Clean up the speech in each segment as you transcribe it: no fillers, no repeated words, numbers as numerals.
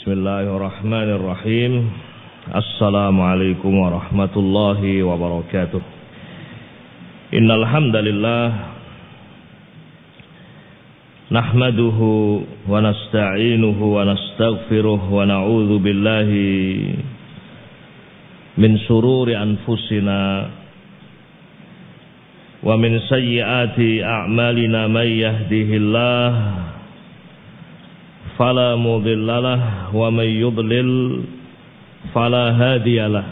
Bismillahirrahmanirrahim. Assalamualaikum warahmatullahi wabarakatuh. Innal hamdalillah nahmaduhu wa nasta'inuhu wa nastaghfiruh wa na'udzu billahi min shururi anfusina wa min sayyiati a'malina may yahdihillah fala mudhillalah wa may yudlil fala hadiyalah.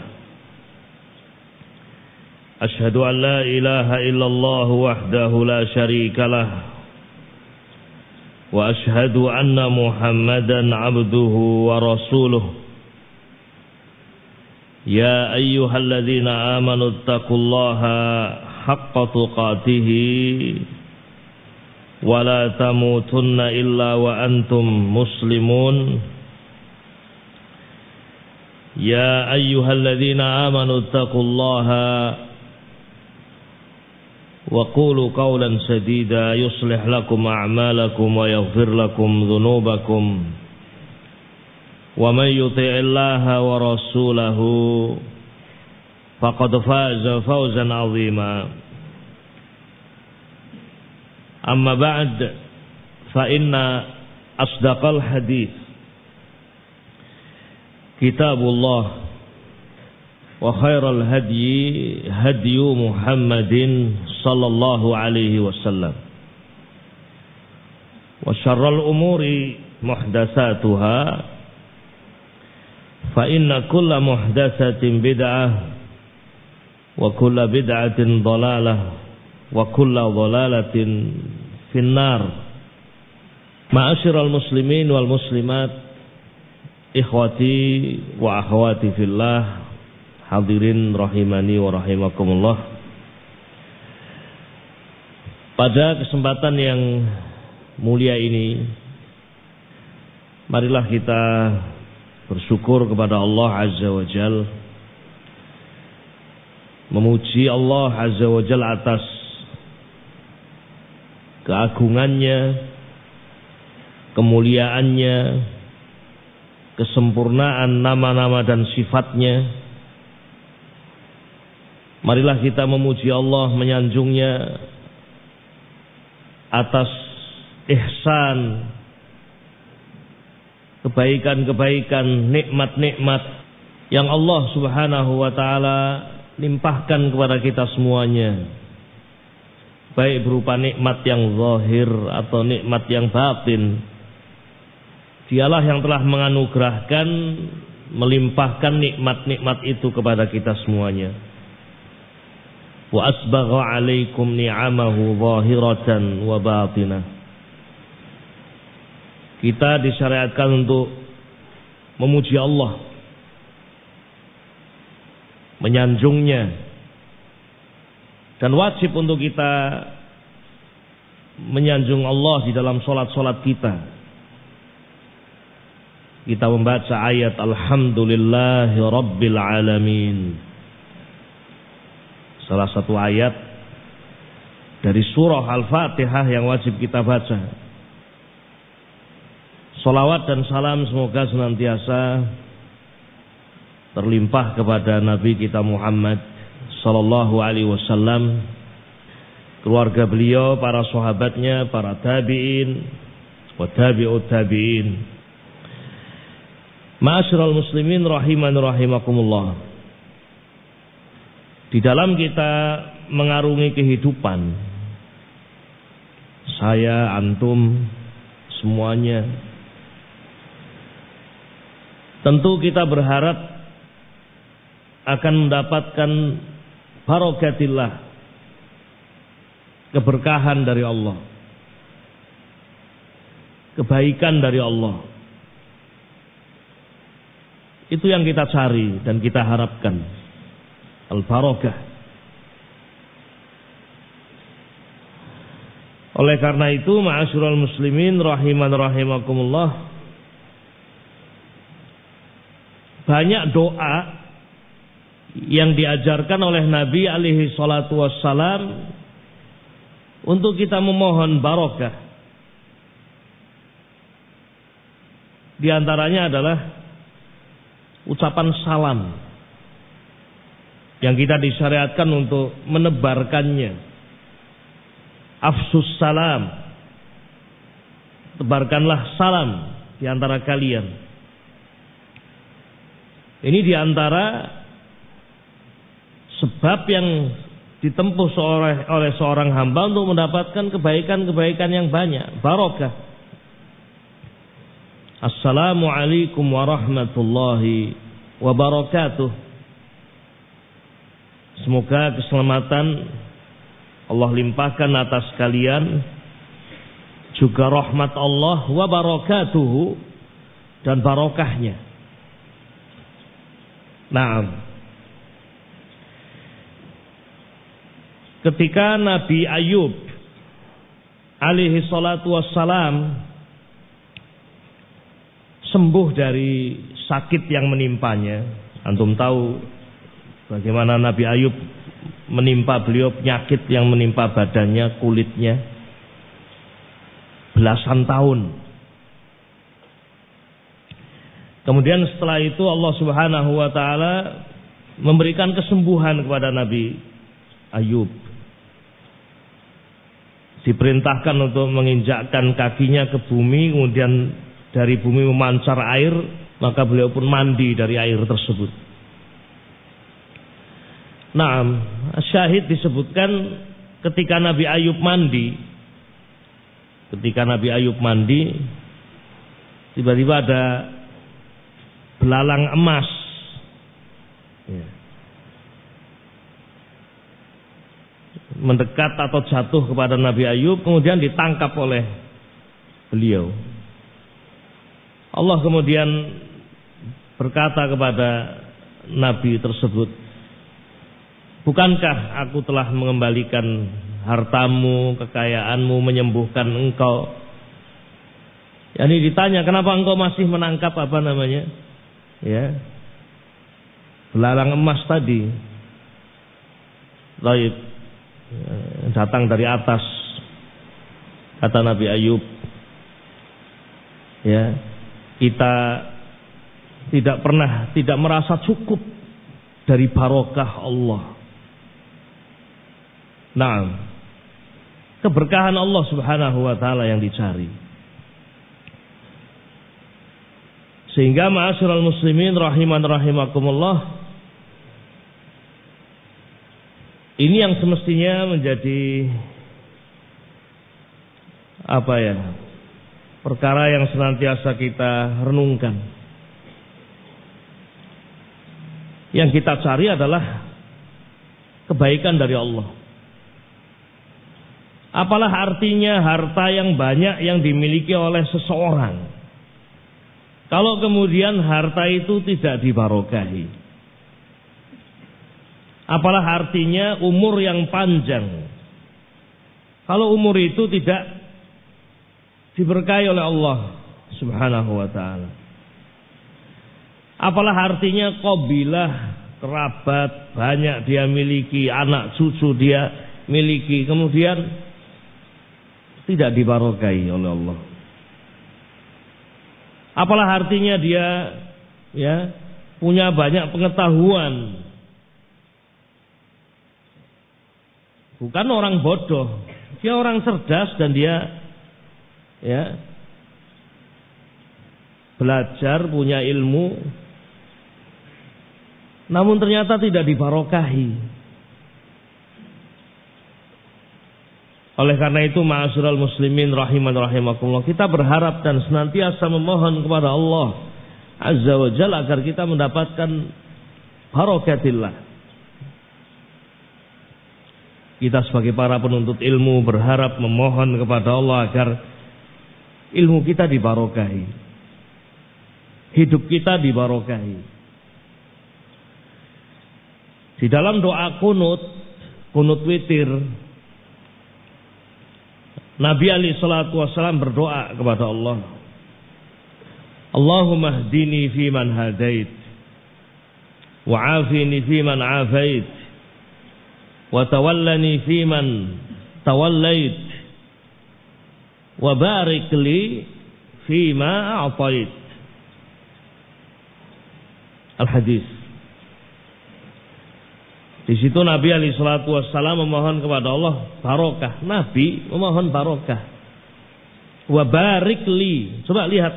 Asyhadu an la ilaha illallah wahdahu la syarikalah wa asyhadu anna Muhammadan abduhu wa rasuluh. Ya ayyuhalladzina amanu taqullaha haqqa tuqatih wa la tamutunna illa wa antum muslimun. Ya ayyuhalladzina amanu taqullaha wa qulu qawlan sadida yuslih lakum a'malakum wa yaghfir lakum dhunubakum wa may yuti'illaha wa rasulahu faqad faza fawzan 'azima. Amma ba'd, fa inna asdaqal hadits kitabullah wa khairal hadyi hadyu Muhammadin sallallahu alaihi wasallam wa syarrul umuri muhdatsatuha fa inna kulla muhdatsatin bid'ah wa kulla bid'atin dhalalah wa kulla dhalalatin finnar. Ma'asyiral muslimin wal muslimat, ikhwati wa akhwati fillah, hadirin rahimani wa rahimakumullah. Pada kesempatan yang mulia ini, marilah kita bersyukur kepada Allah Azza wa Jal, memuji Allah Azza wa Jal atas keagungannya, kemuliaannya, kesempurnaan nama-nama dan sifatnya. Marilah kita memuji Allah, menyanjungnya atas ihsan, kebaikan-kebaikan, nikmat-nikmat yang Allah Subhanahu wa ta'ala limpahkan kepada kita semuanya, baik berupa nikmat yang zahir atau nikmat yang batin. Dialah yang telah menganugerahkan, melimpahkan nikmat-nikmat itu kepada kita semuanya. Wa asbagha 'alaikum ni'amahu zahiratan wa batinah. Kita disyariatkan untuk memuji Allah, menyanjungnya, dan wajib untuk kita menyanjung Allah di dalam solat-solat kita. Kita membaca ayat Alhamdulillahi Rabbil Alamin, salah satu ayat dari surah Al-Fatihah yang wajib kita baca. Salawat dan salam semoga senantiasa terlimpah kepada Nabi kita Muhammad sallallahu alaihi wasallam, keluarga beliau, para sahabatnya, para tabi'in wa tabi'ut tabi'in. Ma'asyiral muslimin rahiman rahimakumullah. Di dalam kita mengarungi kehidupan, saya, antum, semuanya, tentu kita berharap akan mendapatkan barakatillah, keberkahan dari Allah, kebaikan dari Allah. Itu yang kita cari dan kita harapkan, al-barakah. Oleh karena itu, ma'asyiral muslimin rahiman rahimakumullah, banyak doa yang diajarkan oleh Nabi alaihi salatu wassalam untuk kita memohon barakah. Di antaranya adalah ucapan salam yang kita disyariatkan untuk menebarkannya. Afsus salam, tebarkanlah salam di antara kalian. Ini di antara sebab yang ditempuh oleh seorang hamba untuk mendapatkan kebaikan-kebaikan yang banyak, barokah. Assalamualaikum warahmatullahi wabarakatuh. Semoga keselamatan Allah limpahkan atas kalian, juga rahmat Allah wa barakatuhu, dan barokahnya. Naam. Ketika Nabi Ayub alaihi salatu wassalam sembuh dari sakit yang menimpanya, antum tahu bagaimana Nabi Ayub menimpa beliau penyakit yang menimpa badannya, kulitnya belasan tahun. Kemudian setelah itu Allah Subhanahu wa taala memberikan kesembuhan kepada Nabi Ayub. Diperintahkan untuk menginjakkan kakinya ke bumi, kemudian dari bumi memancar air, maka beliau pun mandi dari air tersebut. Nah, syahid disebutkan ketika Nabi Ayub mandi, tiba-tiba ada belalang emas, mendekat atau jatuh kepada Nabi Ayub, kemudian ditangkap oleh beliau. Allah kemudian berkata kepada Nabi tersebut, bukankah aku telah mengembalikan hartamu, kekayaanmu, menyembuhkan engkau? Yani ditanya, kenapa engkau masih menangkap belalang emas tadi? Baik, datang dari atas, kata Nabi Ayub, kita tidak merasa cukup dari barokah Allah. Nah, keberkahan Allah Subhanahu wa taala yang dicari. Sehingga ma'asyiral muslimin rahimakumullah, ini yang semestinya menjadi perkara yang senantiasa kita renungkan. Yang kita cari adalah kebaikan dari Allah. Apalah artinya harta yang banyak yang dimiliki oleh seseorang kalau kemudian harta itu tidak dibarokahi? Apalah artinya umur yang panjang kalau umur itu tidak diberkahi oleh Allah Subhanahu wa taala? Apalah artinya qabilah, kerabat banyak dia miliki, anak cucu dia miliki, kemudian tidak dibarokahi oleh Allah? Apalah artinya dia punya banyak pengetahuan, bukan orang bodoh, dia orang cerdas dan dia belajar, punya ilmu, namun ternyata tidak dibarokahi. Oleh karena itu, ma'asyiral muslimin rahimakumullah, kita berharap dan senantiasa memohon kepada Allah Azza wa Jalla agar kita mendapatkan barokatillah. Kita sebagai para penuntut ilmu berharap memohon kepada Allah agar ilmu kita dibarokahi, hidup kita dibarokahi. Di dalam doa kunut witir, Nabi alaihi salatu wassalam berdoa kepada Allah, Allahumma hdini fi man hadait, wa afini fi man afait, wa tawallani fi man tawallait, wa barik li fi ma a'tait. al-hadis. Di situ Nabi alaihi salatu wassalam memohon kepada Allah barokah. Nabi memohon barokah. Wa barik li. Coba lihat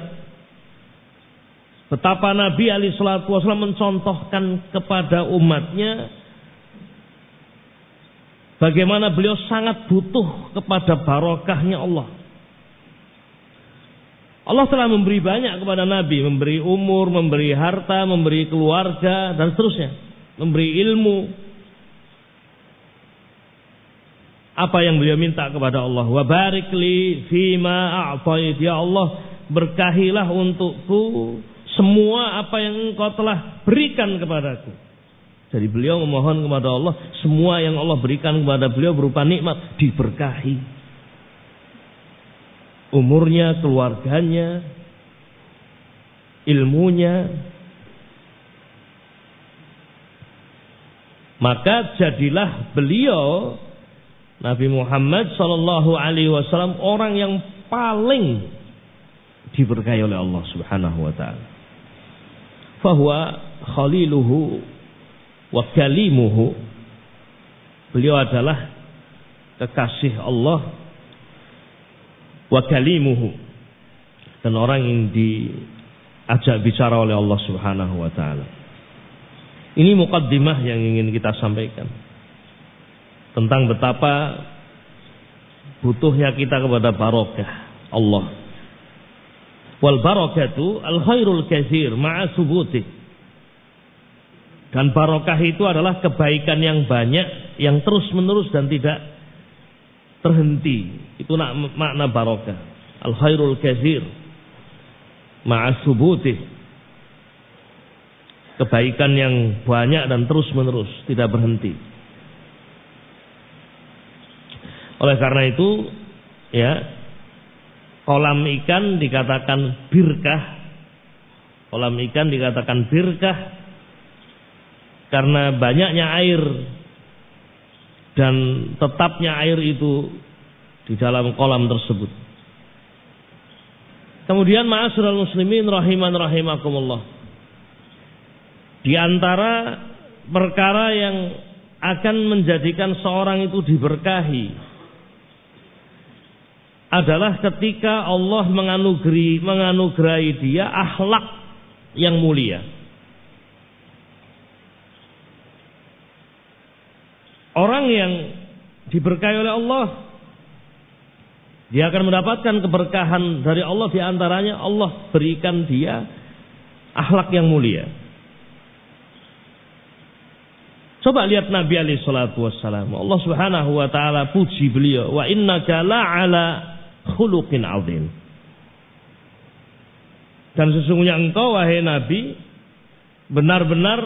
betapa Nabi alaihi salatu wassalam mencontohkan kepada umatnya bagaimana beliau sangat butuh kepada barokahnya Allah. Allah telah memberi banyak kepada Nabi, memberi umur, memberi harta, memberi keluarga dan seterusnya, memberi ilmu. Apa yang beliau minta kepada Allah? Wa barik li fima a'tait, ya Allah, berkahilah untukku semua apa yang Engkau telah berikan kepadaku. Jadi beliau memohon kepada Allah, semua yang Allah berikan kepada beliau berupa nikmat diberkahi. Umurnya, keluarganya, ilmunya. Maka jadilah beliau Nabi Muhammad sallallahu alaihi wasallam orang yang paling diberkahi oleh Allah Subhanahu wa taala. Fahuwa khaliluhu wa kalimuhu. Beliau adalah kekasih Allah wa kalimuhu, dan orang yang diajak bicara oleh Allah Subhanahu wa taala. Ini muqaddimah yang ingin kita sampaikan tentang betapa butuhnya kita kepada barokah Allah. Wal barakatu al khairul katsir ma'a subutih. Dan barokah itu adalah kebaikan yang banyak, yang terus menerus dan tidak terhenti. Itu makna barokah. Al khairul katsir ma'a subutih. Kebaikan yang banyak dan terus menerus, tidak berhenti. Oleh karena itu, ya, kolam ikan dikatakan birkah. Kolam ikan dikatakan birkah karena banyaknya air dan tetapnya air itu di dalam kolam tersebut. Kemudian ma'asyiral muslimin rahiman rahimakumullah. Di antara perkara yang akan menjadikan seorang itu diberkahi adalah ketika Allah menganugerahi dia akhlak yang mulia. Orang yang diberkahi oleh Allah, dia akan mendapatkan keberkahan dari Allah. Di antaranya Allah berikan dia akhlak yang mulia. Coba lihat Nabi alaihi salatu wassalam. Allah Subhanahu wa taala puji beliau, wa innaka la'ala khuluqin azim. Dan sesungguhnya engkau wahai Nabi benar-benar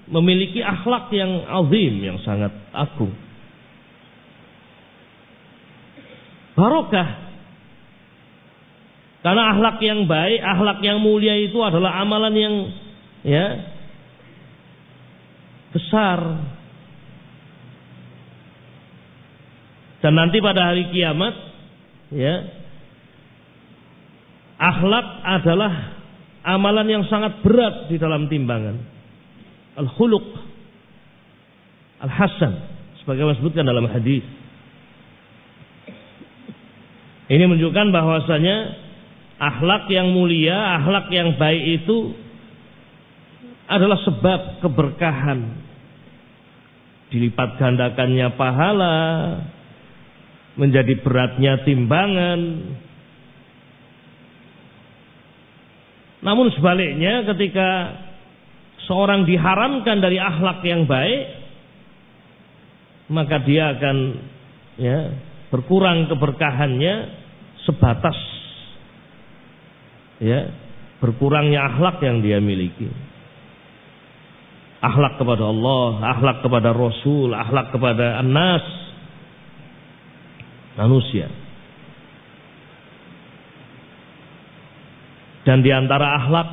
memiliki akhlak yang azim, yang sangat agung. Barokah. Karena akhlak yang baik, akhlak yang mulia itu adalah amalan yang besar. Dan nanti pada hari kiamat, akhlak adalah amalan yang sangat berat di dalam timbangan. Al-khuluq al-hasan, sebagaimana disebutkan dalam hadis. Ini menunjukkan bahwasanya akhlak yang mulia, akhlak yang baik itu adalah sebab keberkahan, dilipat gandakannya pahala, menjadi beratnya timbangan. Namun sebaliknya, ketika seorang diharamkan dari akhlak yang baik, maka dia akan berkurang keberkahannya sebatas berkurangnya akhlak yang dia miliki. Akhlak kepada Allah, akhlak kepada Rasul, akhlak kepada an-nas, manusia. Dan di antara akhlak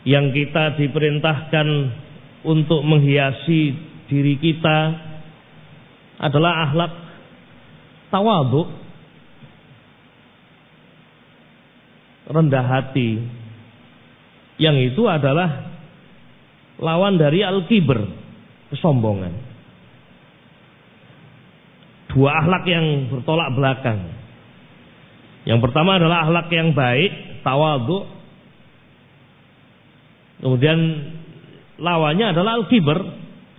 yang kita diperintahkan untuk menghiasi diri kita adalah akhlak tawadhu, rendah hati, yang itu adalah lawan dari al-kibr, kesombongan. Dua akhlak yang bertolak belakang. Yang pertama adalah akhlak yang baik, tawadhu. Kemudian lawannya adalah al-kibr,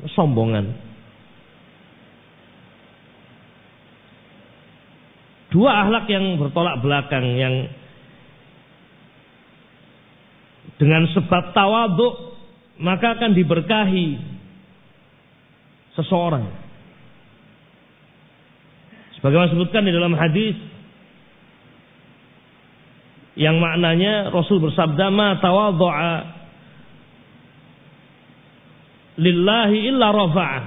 kesombongan. Dua akhlak yang bertolak belakang, yang dengan sebab tawadhu maka akan diberkahi seseorang. Sebagaimana disebutkan di dalam hadis yang maknanya Rasul bersabda, "Ma tawadhu'a lillahi illa rafa'ah."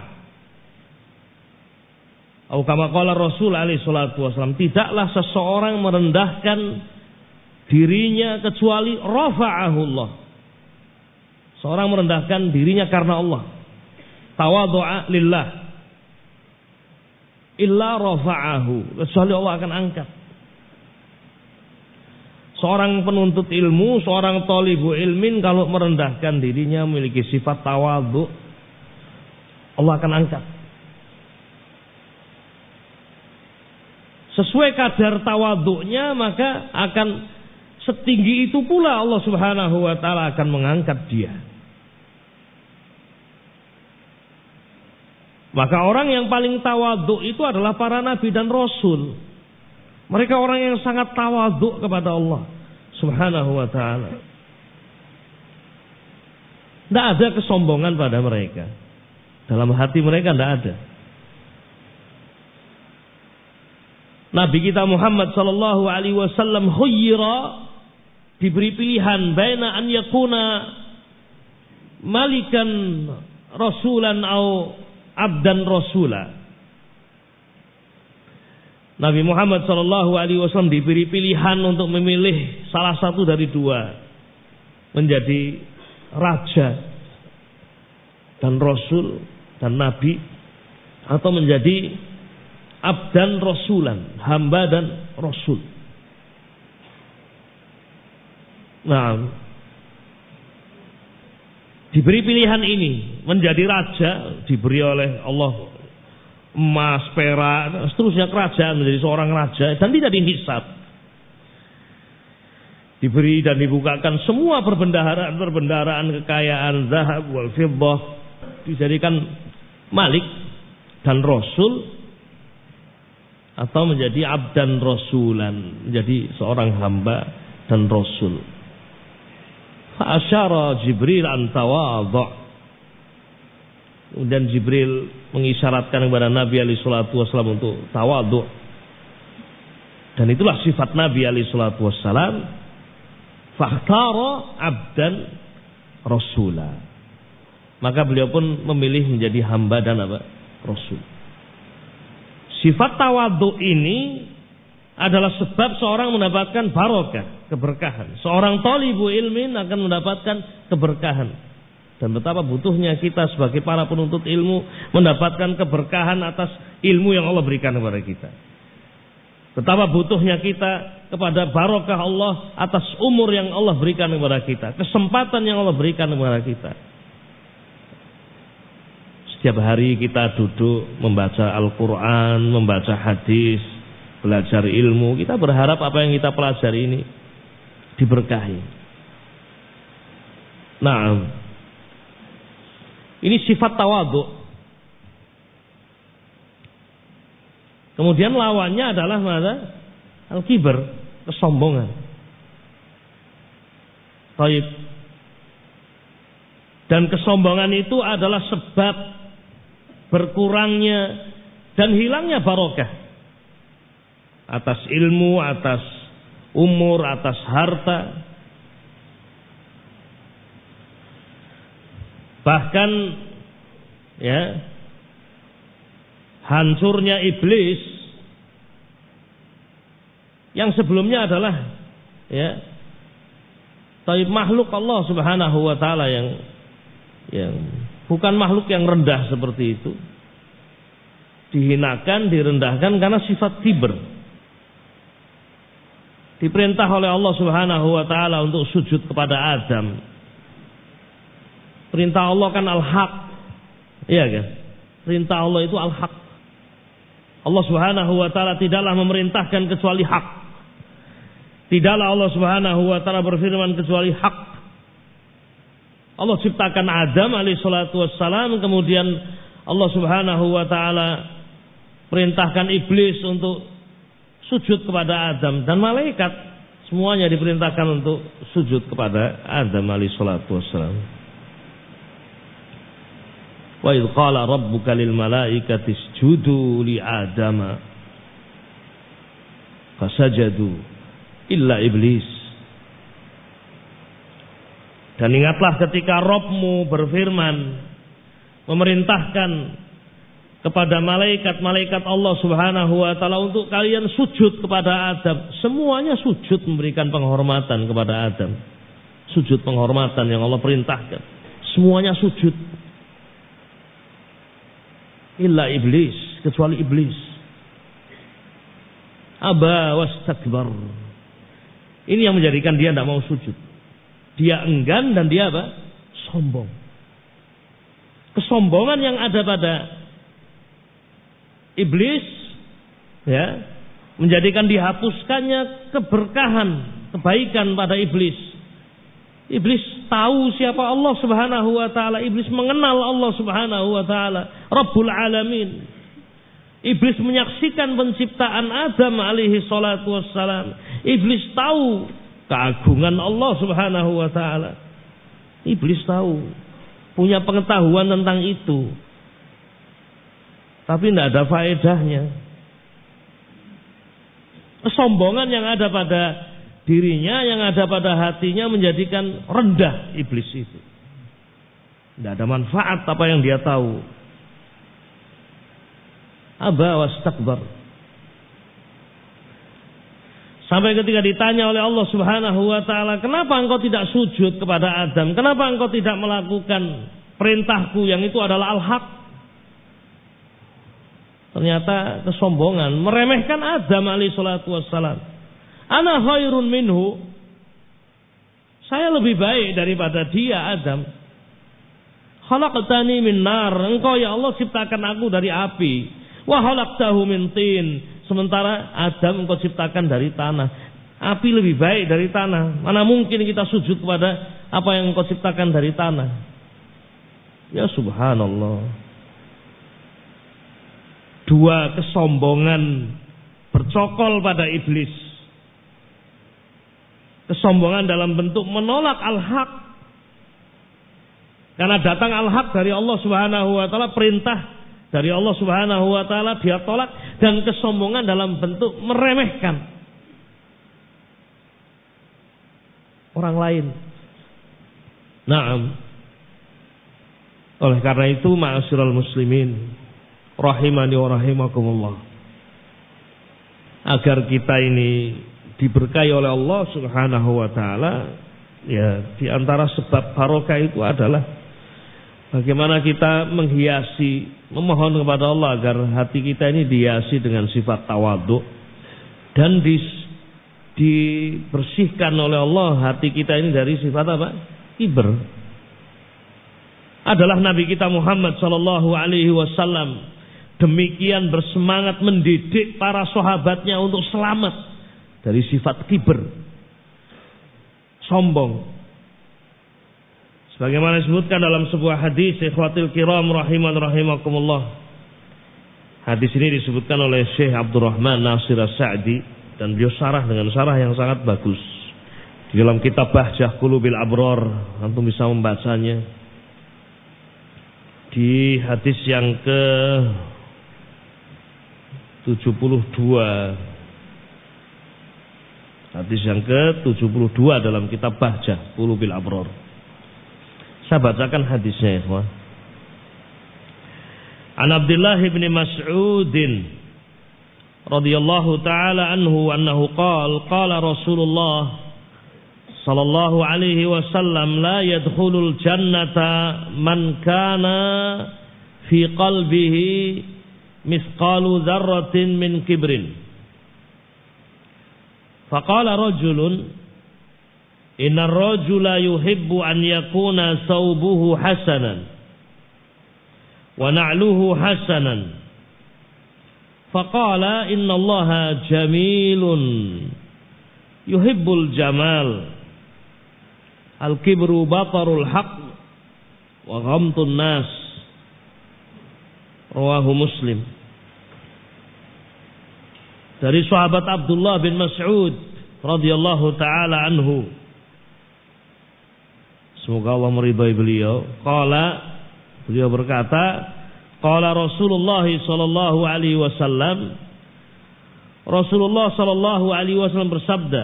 Atau kama qala Rasul alaihi salatu wasallam, tidaklah seseorang merendahkan dirinya kecuali rafa'ahu Allah. Seorang merendahkan dirinya karena Allah. Tawadhu'a lillah illa rafa'ahu, kecuali Allah akan angkat. Seorang penuntut ilmu, seorang thalibu ilmin kalau merendahkan dirinya, memiliki sifat tawadhu, Allah akan angkat. Sesuai kadar tawadhu'nya maka akan setinggi itu pula Allah Subhanahu wa taala akan mengangkat dia. Maka orang yang paling tawadhu itu adalah para nabi dan rasul. Mereka orang yang sangat tawadhu kepada Allah Subhanahu wa taala. Tidak ada kesombongan pada mereka. Dalam hati mereka tidak ada. Nabi kita Muhammad sallallahu alaihi wasallam khuyyira, diberi pilihan baina an yakuna malikan rasulan au abdan rasula. Nabi Muhammad sallallahu alaihi wasallam diberi pilihan untuk memilih salah satu dari dua, menjadi raja dan rasul dan nabi, atau menjadi abdan rasulan, hamba dan rasul. Nah, diberi pilihan ini menjadi raja, diberi oleh Allah emas, perak, seterusnya kerajaan, menjadi seorang raja dan tidak dihisab. Diberi dan dibukakan semua perbendaharaan kekayaan, zahab wal fiddah, dijadikan malik dan rasul, atau menjadi abdan rasulan, menjadi seorang hamba dan rasul. Fa asyara Jibril an tawadhu. Kemudian Jibril mengisyaratkan kepada Nabi alaihi salatu wasallam untuk tawadhu. Dan itulah sifat Nabi alaihi salatu wasallam. Fakhtara abdan rasula. Maka beliau pun memilih menjadi hamba dan apa? Rasul. Sifat tawadhu ini adalah sebab seorang mendapatkan barokah, keberkahan. Seorang thalibu ilmin akan mendapatkan keberkahan. Dan betapa butuhnya kita sebagai para penuntut ilmu mendapatkan keberkahan atas ilmu yang Allah berikan kepada kita. Betapa butuhnya kita kepada barokah Allah atas umur yang Allah berikan kepada kita, kesempatan yang Allah berikan kepada kita. Setiap hari kita duduk membaca Al-Quran, membaca hadis, belajar ilmu. Kita berharap apa yang kita pelajari ini diberkahi. Nah, ini sifat tawadhu. Kemudian lawannya adalah mana? Al-kibr, kesombongan. Baik. Dan kesombongan itu adalah sebab berkurangnya dan hilangnya barokah atas ilmu, atas umur, atas harta. Bahkan ya, hancurnya iblis yang sebelumnya adalah ya taib makhluk Allah Subhanahu wa taala yang bukan makhluk yang rendah seperti itu, dihinakan, direndahkan karena sifat kibr. Diperintah oleh Allah Subhanahu wa taala untuk sujud kepada Adam, Perintah Allah kan al-haq. Iya kan? Perintah Allah itu al-haq. Allah Subhanahu wa taala tidaklah memerintahkan kecuali hak. Tidaklah Allah Subhanahu wa taala berfirman kecuali hak. Allah ciptakan Adam alaihi salatu wassalam, kemudian Allah Subhanahu wa taala perintahkan iblis untuk sujud kepada Adam dan malaikat, semuanya diperintahkan untuk sujud kepada Adam alaihi salatu wassalam. Wa idh qala rabbuka lil malaikati isjudu li adama fasajadu illa iblis. Dan ingatlah ketika Rabbmu berfirman, memerintahkan kepada malaikat-malaikat Allah Subhanahu wa taala untuk kalian sujud kepada Adam. Semuanya sujud, memberikan penghormatan kepada Adam. Sujud penghormatan yang Allah perintahkan. Semuanya sujud. Illa iblis, kecuali iblis. Aba wastakbar. Ini yang menjadikan dia tidak mau sujud. Dia enggan dan dia apa? Sombong. Kesombongan yang ada pada iblis, ya, menjadikan dihapuskannya keberkahan, kebaikan pada iblis. Iblis tahu siapa Allah Subhanahu wa taala. Iblis mengenal Allah Subhanahu wa taala, Rabbul Alamin. Iblis menyaksikan penciptaan Adam alaihi salatu wassalam. Iblis tahu keagungan Allah Subhanahu wa taala. Iblis tahu, punya pengetahuan tentang itu. Tapi tidak ada faedahnya. Kesombongan yang ada pada dirinya, yang ada pada hatinya, menjadikan rendah iblis itu. Tidak ada manfaat apa yang dia tahu. Aba wastakbar. Sampai ketika ditanya oleh Allah Subhanahu wa taala, kenapa engkau tidak sujud kepada Adam? Kenapa engkau tidak melakukan perintahku yang itu adalah al-haq? Ternyata kesombongan, meremehkan Adam alaihi salatu wassalam. Ana khairun minhu. Saya lebih baik daripada dia, Adam. Khalaqtani min nar. Engkau ya Allah ciptakan aku dari api. Wa khalaqtahu min tin. Sementara Adam engkau ciptakan dari tanah. Api lebih baik dari tanah. Mana mungkin kita sujud kepada apa yang engkau ciptakan dari tanah? Ya subhanallah. Dua kesombongan bercokol pada iblis. Kesombongan dalam bentuk menolak al-haq. Karena datang al-haq dari Allah Subhanahu wa taala, perintah dari Allah Subhanahu wa taala dia tolak, dan kesombongan dalam bentuk meremehkan orang lain. Naam. Oleh karena itu ma'asyiral muslimin rahimani wa rahimakumullah, agar kita ini diberkahi oleh Allah Subhanahu wa taala, ya, di antara sebab barokah itu adalah bagaimana kita menghiasi, memohon kepada Allah agar hati kita ini dihiasi dengan sifat tawadhu, dan dibersihkan oleh Allah hati kita ini dari sifat apa? Kiber. Adalah Nabi kita Muhammad sallallahu alaihi wasallam demikian bersemangat mendidik para sahabatnya untuk selamat dari sifat kiber, sombong. Sebagaimana disebutkan dalam sebuah hadis, ikhwatil kiram rahiman rahimakumullah. Hadis ini disebutkan oleh Syekh Abdurrahman Nasir As-Sa'di dan beliau syarah dengan syarah yang sangat bagus. Di dalam kitab Bahjah Qulubil Abrar, antum bisa membacanya. Di hadis yang ke 72, hadis yang ke-72 dalam kitab Bahjah Qulubil Abrar. Saya bacakan hadisnya, ikhwan. An Abdullah bin Mas'ud radhiyallahu taala anhu annahu qala Rasulullah sallallahu alaihi wasallam la yadkhulul jannata man kana fi qalbihi mithqalu dzarratin min kibrin. Faqala rajulun Innar rajula yuhibbu an yakuna thawbuhu hasanan wa na'luhu hasanan. Faqala innallaha jamilun yuhibbul jamal. Al-kibru batarul haq wa ghamtun nas. Rawahu Muslim. Dari sahabat Abdullah bin Mas'ud radhiyallahu taala anhu, semoga Allah meridhai beliau. Beliau berkata, qala Rasulullah sallallahu alaihi wasallam, Rasulullah sallallahu alaihi wasallam bersabda,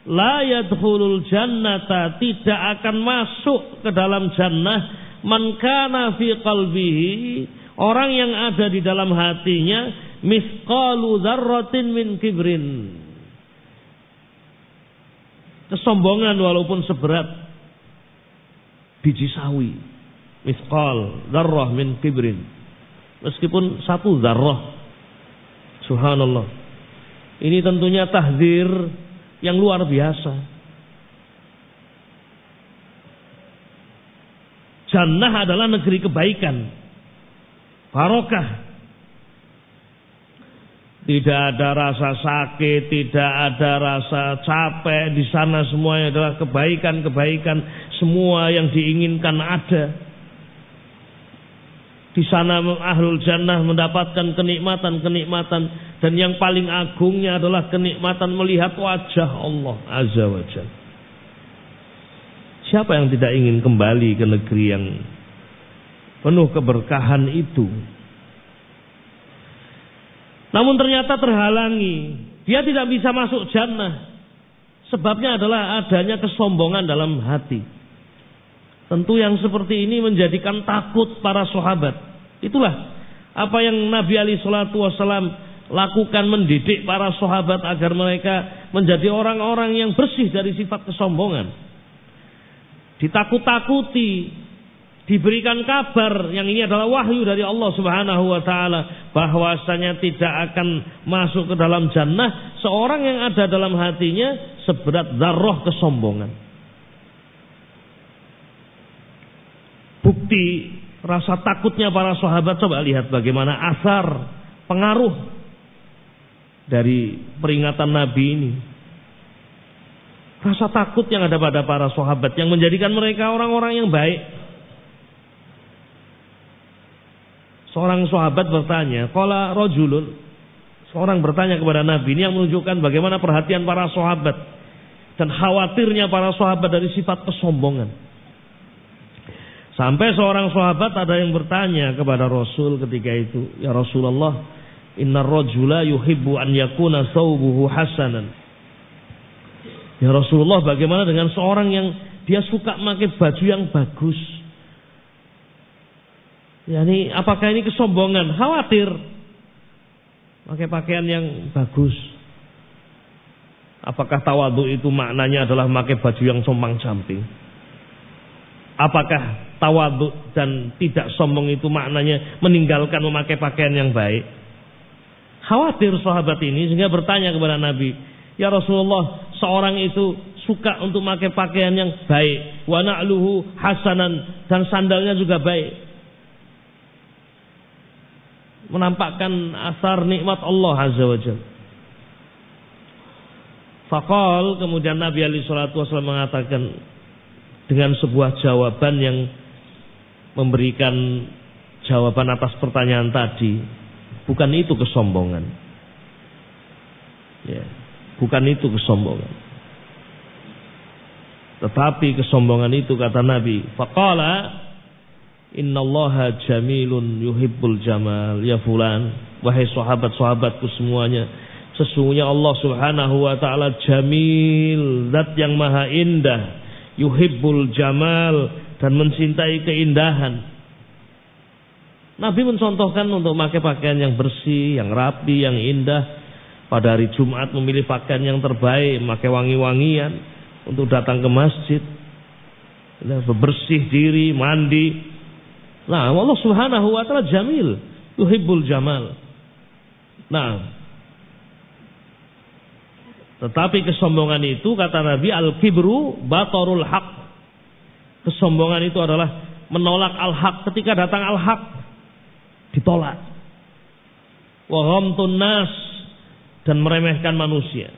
la yadkhulul jannata, tidak akan masuk ke dalam jannah, man kana fi qalbihi, orang yang ada di dalam hatinya misqalu dzarratin min kibrin, kesombongan walaupun seberat biji sawi. Misqal dzarrah min kibrin, meskipun satu dzarrah. Subhanallah. Ini tentunya tahdzir yang luar biasa. Jannah adalah negeri kebaikan, barokah. Tidak ada rasa sakit, tidak ada rasa capek. Di sana semuanya adalah kebaikan-kebaikan. Semua yang diinginkan ada. Di sana ahlul jannah mendapatkan kenikmatan-kenikmatan, dan yang paling agungnya adalah kenikmatan melihat wajah Allah Azza wa Jalla. Siapa yang tidak ingin kembali ke negeri yang penuh keberkahan itu? Namun ternyata terhalangi. Dia tidak bisa masuk jannah. Sebabnya adalah adanya kesombongan dalam hati. Tentu yang seperti ini menjadikan takut para sahabat. Itulah apa yang Nabi alaihi salatu wasallam lakukan, mendidik para sahabat agar mereka menjadi orang-orang yang bersih dari sifat kesombongan. Ditakut-takuti, diberikan kabar yang ini adalah wahyu dari Allah Subhanahu wa taala, bahwasanya tidak akan masuk ke dalam jannah seorang yang ada dalam hatinya seberat dzarrah kesombongan. Bukti rasa takutnya para sahabat, coba lihat bagaimana asar pengaruh dari peringatan Nabi ini. Rasa takut yang ada pada para sahabat yang menjadikan mereka orang-orang yang baik. Seorang sahabat bertanya, qala rajulun, seorang bertanya kepada Nabi, ini yang menunjukkan bagaimana perhatian para sahabat dan khawatirnya para sahabat dari sifat kesombongan. Sampai seorang sahabat ada yang bertanya kepada Rasul ketika itu, ya Rasulullah, innar rajula yuhibbu an yakuna thawbuhu hasanan. Ya Rasulullah, bagaimana dengan seorang yang dia suka pakai baju yang bagus? Yani apakah ini kesombongan? Khawatir pakai pakaian yang bagus. Apakah tawadhu itu maknanya adalah pakai baju yang compang-camping? Apakah tawadhu dan tidak sombong itu maknanya meninggalkan memakai pakaian yang baik? Khawatir sahabat ini sehingga bertanya kepada Nabi, ya Rasulullah, seorang itu suka untuk memakai pakaian yang baik, wa na'luhu hasanan, dan sandalnya juga baik, menampakkan asar nikmat Allah Azza wa Jalla. Faqal, kemudian Nabi alaihi salatu wasallam mengatakan dengan sebuah jawaban yang memberikan jawaban atas pertanyaan tadi, bukan itu kesombongan. Ya, bukan itu kesombongan. Tetapi kesombongan itu, kata Nabi, faqala innallaha jamilun yuhibbul jamal. Ya fulan, wahai sahabat-sahabatku semuanya, sesungguhnya Allah Subhanahu wa taala jamil, zat yang maha indah, yuhibbul jamal, dan mencintai keindahan. Nabi mencontohkan untuk memakai pakaian yang bersih, yang rapi, yang indah. Pada hari Jumat memilih pakaian yang terbaik, memakai wangi-wangian untuk datang ke masjid, bersih diri, mandi. Nah, Allah Subhanahu wa taala jamil, yuhibbul jamal. Nah, Tetapi kesombongan itu kata Nabi al-kibru batarul haq. Kesombongan itu adalah menolak al-haq. Ketika datang al-haq ditolak. Wa ghamtun nas, dan meremehkan manusia.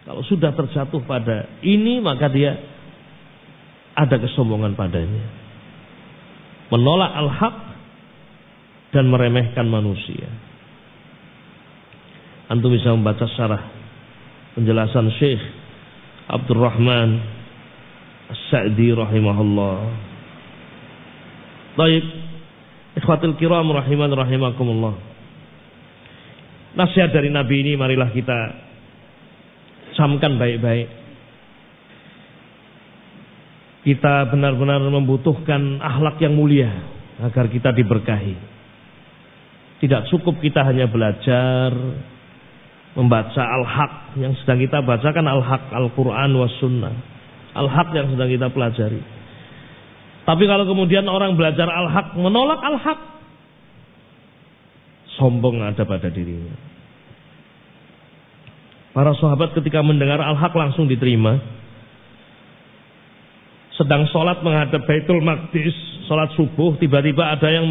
Kalau sudah terjatuh pada ini maka dia ada kesombongan padanya. Menolak al-haq dan meremehkan manusia. Antum bisa membaca syarah penjelasan Syekh Abdurrahman As-Sa'di rahimahullah. Baik, ikhwatul kiram rahiman rahimakumullah. Nasihat dari Nabi ini marilah kita camkan baik-baik. Kita benar-benar membutuhkan akhlak yang mulia agar kita diberkahi. Tidak cukup kita hanya belajar membaca al-haq, yang sedang kita bacakan al-haq, Al-Quran was sunnah, al-haq yang sedang kita pelajari. Tapi kalau kemudian orang belajar al-haq menolak al-haq, sombong ada pada dirinya. Para sahabat ketika mendengar al-haq langsung diterima. Sedang sholat menghadap Baitul Maqdis, sholat subuh, tiba-tiba ada yang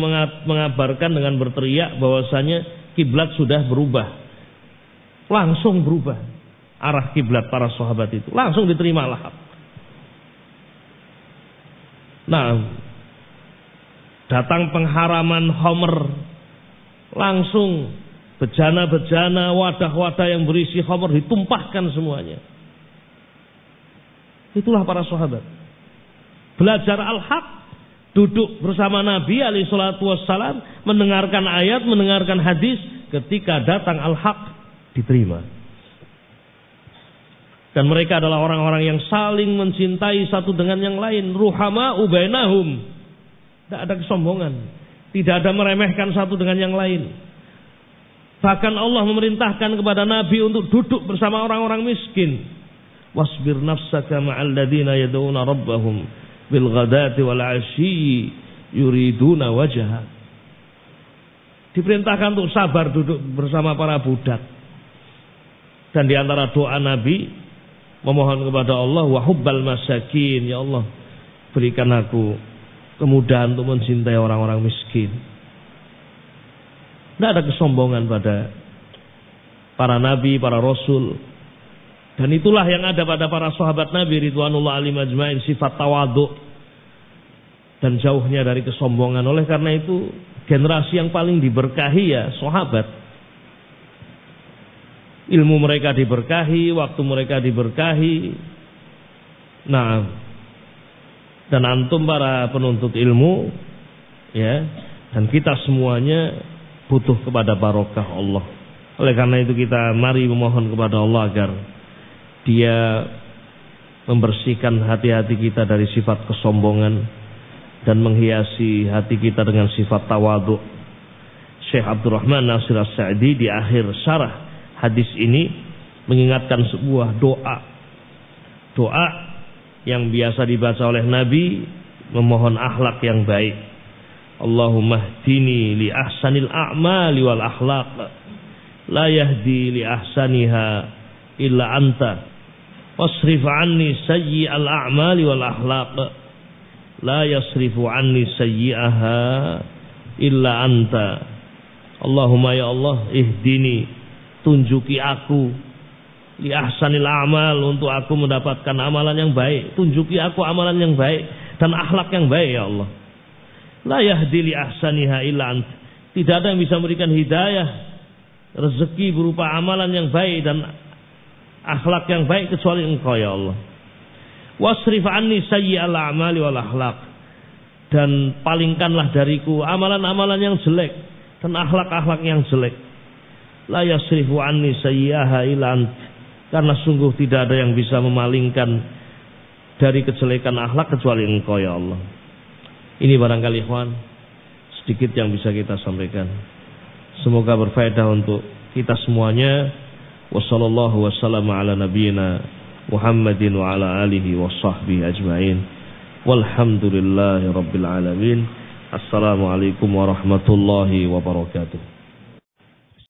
mengabarkan dengan berteriak bahwasanya kiblat sudah berubah. Langsung berubah arah kiblat para sahabat itu, langsung diterima al-haq. Nah, datang pengharaman khamr, langsung bejana-bejana, wadah-wadah yang berisi khamr ditumpahkan semuanya. Itulah para sahabat. Belajar al-haq, duduk bersama Nabi alaihi salatu wassalam, mendengarkan ayat, mendengarkan hadis, ketika datang al-haq diterima. Dan mereka adalah orang-orang yang saling mencintai satu dengan yang lain, ruhama'u bainahum. Tidak ada kesombongan, tidak ada meremehkan satu dengan yang lain. Bahkan Allah memerintahkan kepada Nabi untuk duduk bersama orang-orang miskin. Wasbir nafsaka ma'al ladzina yad'una rabbahum bil ghadati wal 'ashyi yuriduna wajha. Diperintahkan untuk sabar duduk bersama para budak. Dan di antara doa Nabi memohon kepada Allah, wa hubbal masakin, ya Allah berikan aku kemudahan untuk mencintai orang-orang miskin. Tidak ada kesombongan pada para nabi, para rasul. Dan itulah yang ada pada para sahabat Nabi ridwanullah alaihim ajmain, sifat tawadhu dan jauhnya dari kesombongan. Oleh karena itu generasi yang paling diberkahi ya sahabat. Ilmu mereka diberkahi, waktu mereka diberkahi. Nah, dan antum para penuntut ilmu, ya, dan kita semuanya butuh kepada barokah Allah. Oleh karena itu kita mari memohon kepada Allah agar Dia membersihkan hati-hati kita dari sifat kesombongan dan menghiasi hati kita dengan sifat tawadhu. Syekh Abdurrahman Nasir As-Sa'di di akhir syarah hadis ini mengingatkan sebuah doa yang biasa dibaca oleh Nabi, memohon akhlak yang baik. Allahumma hdini li ahsanil a'mali wal akhlaq, la yahdi li ahsaniha illa anta, wasrif anni sayyi'al a'mali wal akhlaq, la yasrifu anni sayyi'aha illa anta. Allahumma ya Allah ihdini, tunjuki aku li ahsanil a'mal, untuk aku mendapatkan amalan yang baik. Tunjuki aku amalan yang baik dan akhlak yang baik ya Allah. La yahdi li ahsaniha illa ant. Tidak ada yang bisa memberikan hidayah, rezeki berupa amalan yang baik dan akhlak yang baik kecuali Engkau ya Allah. Wasrif anni sayyi'al a'mali wal akhlaq, dan palingkanlah dariku amalan-amalan yang jelek dan akhlak-akhlak yang jelek. La yasrifu anni sayyi'aha illa ant, karena sungguh tidak ada yang bisa memalingkan dari kejelekan akhlak kecuali Engkau ya Allah. Ini barangkali ikhwan sedikit yang bisa kita sampaikan. Semoga berfaedah untuk kita semuanya. Wassallallahu wasallam ala nabiyyina Muhammadin wa ala alihi wa sahbihi ajma'in. Walhamdulillahi rabbil alamin. Assalamualaikum warahmatullahi wabarakatuh.